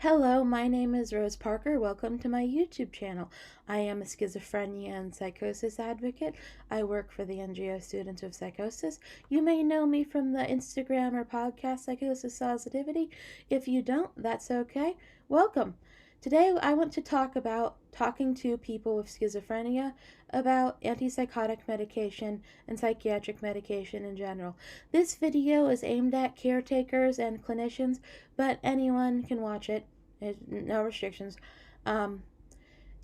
Hello, my name is Rose Parker. Welcome to my YouTube channel. I am a schizophrenia and psychosis advocate. I work for the NGO Students of Psychosis. You may know me from the Instagram or podcast Psychosis Positivity. If you don't, that's okay. Welcome. Today I want to talk about talking to people with schizophrenia about antipsychotic medication and psychiatric medication in general. This video is aimed at caretakers and clinicians, but anyone can watch it. There's no restrictions. So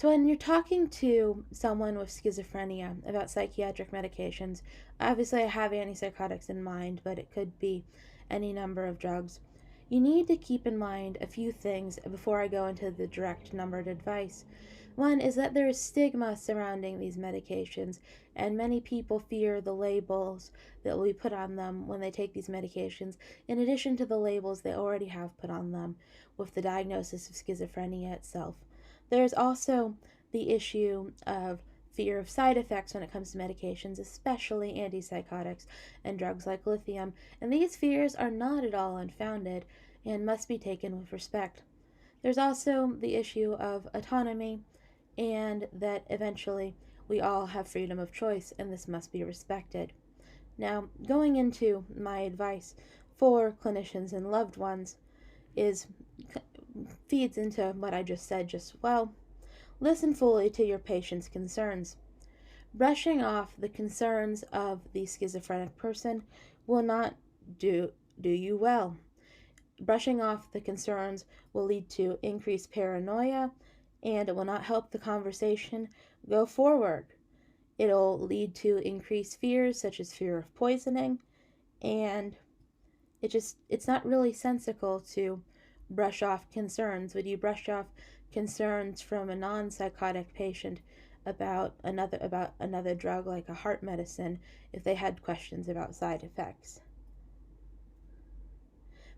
when you're talking to someone with schizophrenia about psychiatric medications, obviously I have antipsychotics in mind, but it could be any number of drugs. You need to keep in mind a few things before I go into the direct numbered advice. One is that there is stigma surrounding these medications, and many people fear the labels that will be put on them when they take these medications, in addition to the labels they already have put on them with the diagnosis of schizophrenia itself. There's also the issue of fear of side effects when it comes to medications, especially antipsychotics and drugs like lithium, and these fears are not at all unfounded and must be taken with respect. There's also the issue of autonomy, and that eventually we all have freedom of choice, and this must be respected. Now, going into my advice for clinicians and loved ones is feeds into what I just said just well. Listen fully to your patient's concerns. Brushing off the concerns of the schizophrenic person will not do you well. Brushing off the concerns will lead to increased paranoia, and it will not help the conversation go forward. It'll lead to increased fears such as fear of poisoning, and it's not really sensical to brush off concerns. Would you brush off concerns from a non-psychotic patient about another drug like a heart medicine if they had questions about side effects?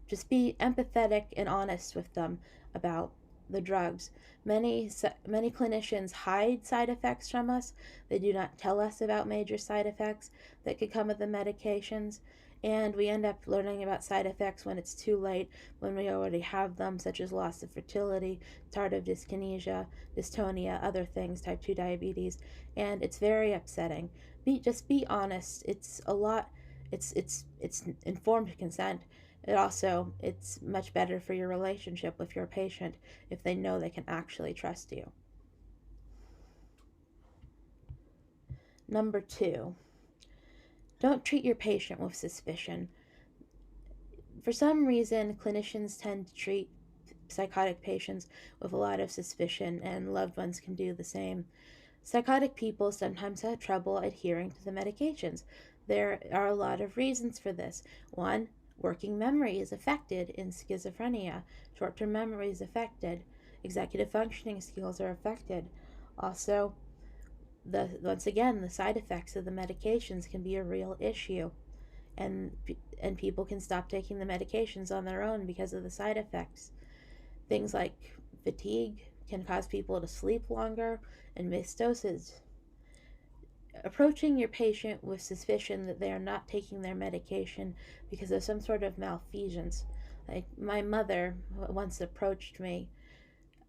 Just be empathetic and honest with them about the drugs. Many clinicians hide side effects from us. They do not tell us about major side effects that could come with the medications, and we end up learning about side effects when it's too late, when we already have them, such as loss of fertility, tardive dyskinesia, dystonia, other things, type 2 diabetes, and it's very upsetting. Just be honest. It's a lot. It's informed consent. It's much better for your relationship with your patient if they know they can actually trust you. Number 2, don't treat your patient with suspicion. For some reason, clinicians tend to treat psychotic patients with a lot of suspicion, and loved ones can do the same. Psychotic people sometimes have trouble adhering to the medications. There are a lot of reasons for this. One, working memory is affected in schizophrenia. Short-term memory is affected. Executive functioning skills are affected. Also, once again, the side effects of the medications can be a real issue, and people can stop taking the medications on their own because of the side effects. Things like fatigue can cause people to sleep longer and miss doses. Approaching your patient with suspicion that they are not taking their medication because of some sort of malfeasance. Like, my mother once approached me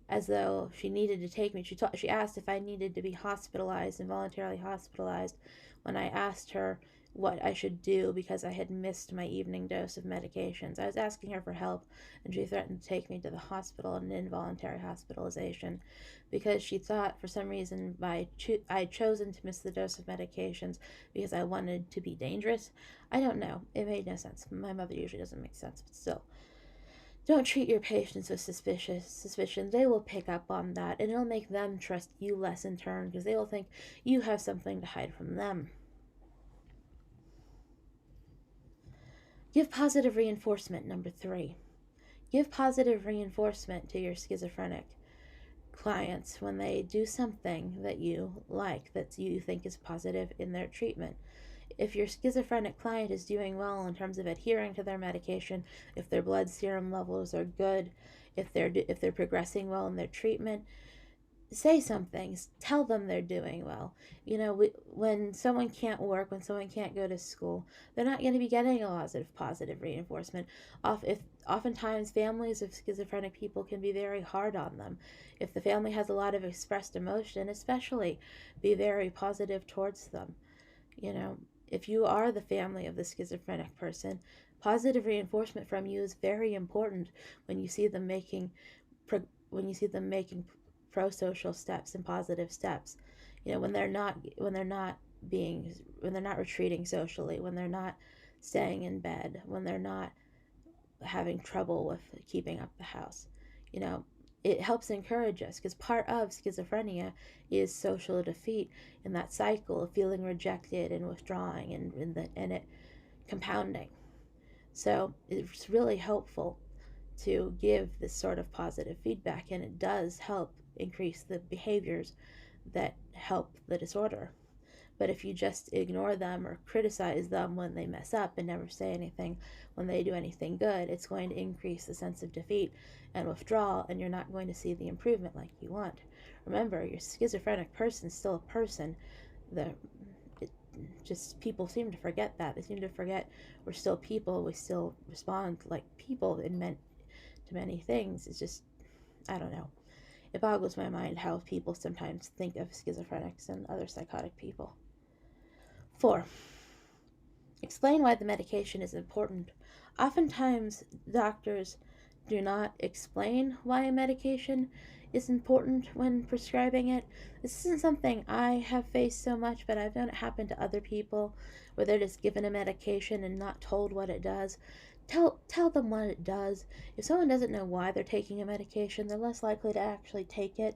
as though she needed to take me. She asked if I needed to be hospitalized, involuntarily hospitalized, when I asked her what I should do because I had missed my evening dose of medications. I was asking her for help, and she threatened to take me to the hospital, an involuntary hospitalization, because she thought for some reason I had chosen to miss the dose of medications because I wanted to be dangerous. I don't know. It made no sense. My mother usually doesn't make sense, but still. Don't treat your patients with suspicion. They will pick up on that, and it'll make them trust you less in turn, because they will think you have something to hide from them. Give positive reinforcement, number 3. Give positive reinforcement to your schizophrenic clients when they do something that you like, that you think is positive in their treatment. If your schizophrenic client is doing well in terms of adhering to their medication, if their blood serum levels are good, if they're progressing well in their treatment, say something, tell them they're doing well. When someone can't work, when someone can't go to school, they're not going to be getting a lot of positive reinforcement. Oftentimes families of schizophrenic people can be very hard on them. If the family has a lot of expressed emotion, especially, be very positive towards them. you know if you are the family of the schizophrenic person, positive reinforcement from you is very important when you see them making when you see them making pro-social steps and positive steps. When they're not retreating socially, when they're not staying in bed, when they're not having trouble with keeping up the house. you know it helps encourage us, because part of schizophrenia is social defeat, in that cycle of feeling rejected and withdrawing, and it compounding. So it's really helpful to give this sort of positive feedback, and it does help increase the behaviors that help the disorder. But if you just ignore them or criticize them when they mess up and never say anything when they do anything good, it's going to increase the sense of defeat and withdrawal, and you're not going to see the improvement like you want. Remember, your schizophrenic person is still a person. The it, just people seem to forget that. They seem to forget we're still people. We still respond like people to many things. It's just, I don't know. It boggles my mind how people sometimes think of schizophrenics and other psychotic people. 4. Explain why the medication is important. Oftentimes, doctors do not explain why a medication is important when prescribing it. This isn't something I have faced so much, but I've known it happen to other people where they're just given a medication and not told what it does. Tell them what it does. If someone doesn't know why they're taking a medication, they're less likely to actually take it.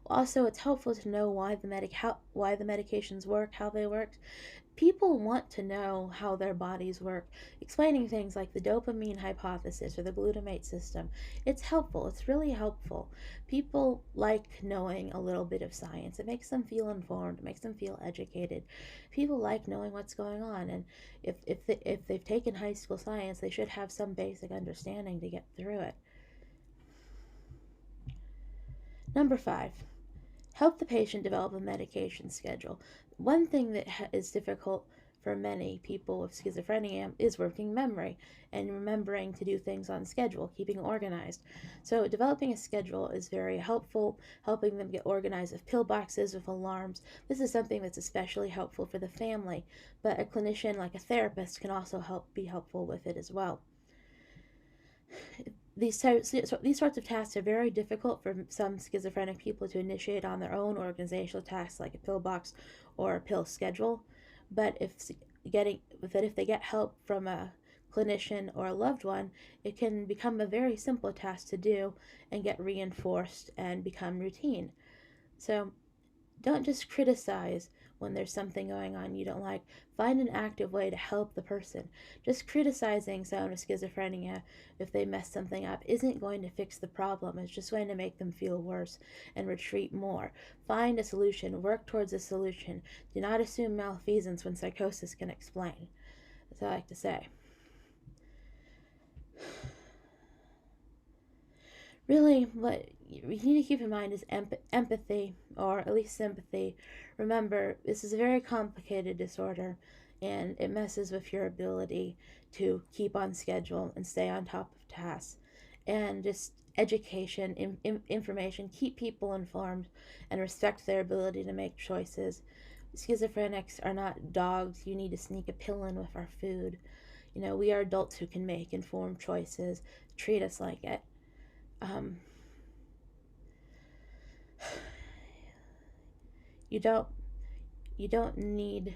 Also, it's helpful to know why the medications work, how they work. People want to know how their bodies work. Explaining things like the dopamine hypothesis or the glutamate system, it's helpful. It's really helpful. People like knowing a little bit of science. It makes them feel informed. It makes them feel educated. People like knowing what's going on, and if they've taken high school science, they should have some basic understanding to get through it. Number 5. Help the patient develop a medication schedule. One thing that is difficult for many people with schizophrenia is working memory and remembering to do things on schedule, keeping organized. So developing a schedule is very helpful, helping them get organized with pill boxes, with alarms. This is something that's especially helpful for the family, but a clinician like a therapist can also be helpful with it as well. These sorts of tasks are very difficult for some schizophrenic people to initiate on their own, organizational tasks like a pill box or a pill schedule. But if they get help from a clinician or a loved one, it can become a very simple task to do and get reinforced and become routine. So don't just criticize when there's something going on you don't like. Find an active way to help the person. Just criticizing someone with schizophrenia if they mess something up isn't going to fix the problem. It's just going to make them feel worse and retreat more. Find a solution. Work towards a solution. Do not assume malfeasance when psychosis can explain. That's all I like to say. Really, what you need to keep in mind is empathy, or at least sympathy. Remember, this is a very complicated disorder, and it messes with your ability to keep on schedule and stay on top of tasks. And just education, information, keep people informed, and respect their ability to make choices. Schizophrenics are not dogs you need to sneak a pill in with our food. We are adults who can make informed choices. Treat us like it. Um, you don't need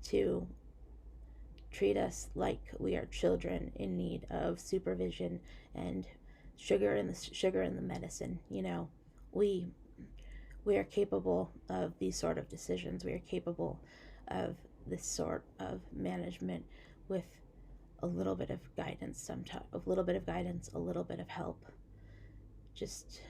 to treat us like we are children in need of supervision and sugar in the medicine. We we are capable of these sort of decisions. We are capable of this sort of management with a little bit of guidance, a little bit of help. Just,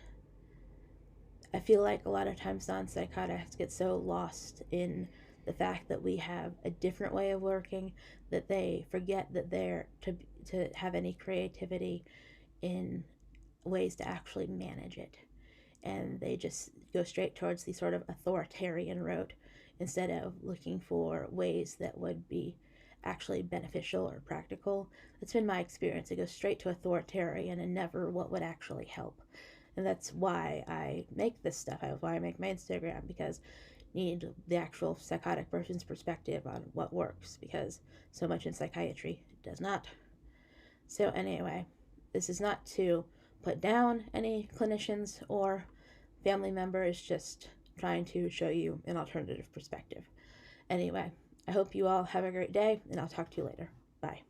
I feel like a lot of times non-psychotics get so lost in the fact that we have a different way of working that they forget that they're to have any creativity in ways to actually manage it. and they just go straight towards the sort of authoritarian road instead of looking for ways that would be actually beneficial or practical. That's been my experience. It goes straight to authoritarian and never what would actually help. And that's why I make this stuff. Why I make my Instagram, because I need the actual psychotic person's perspective on what works, because so much in psychiatry does not. So anyway, this is not to put down any clinicians or family members, just trying to show you an alternative perspective. Anyway, I hope you all have a great day, and I'll talk to you later. Bye.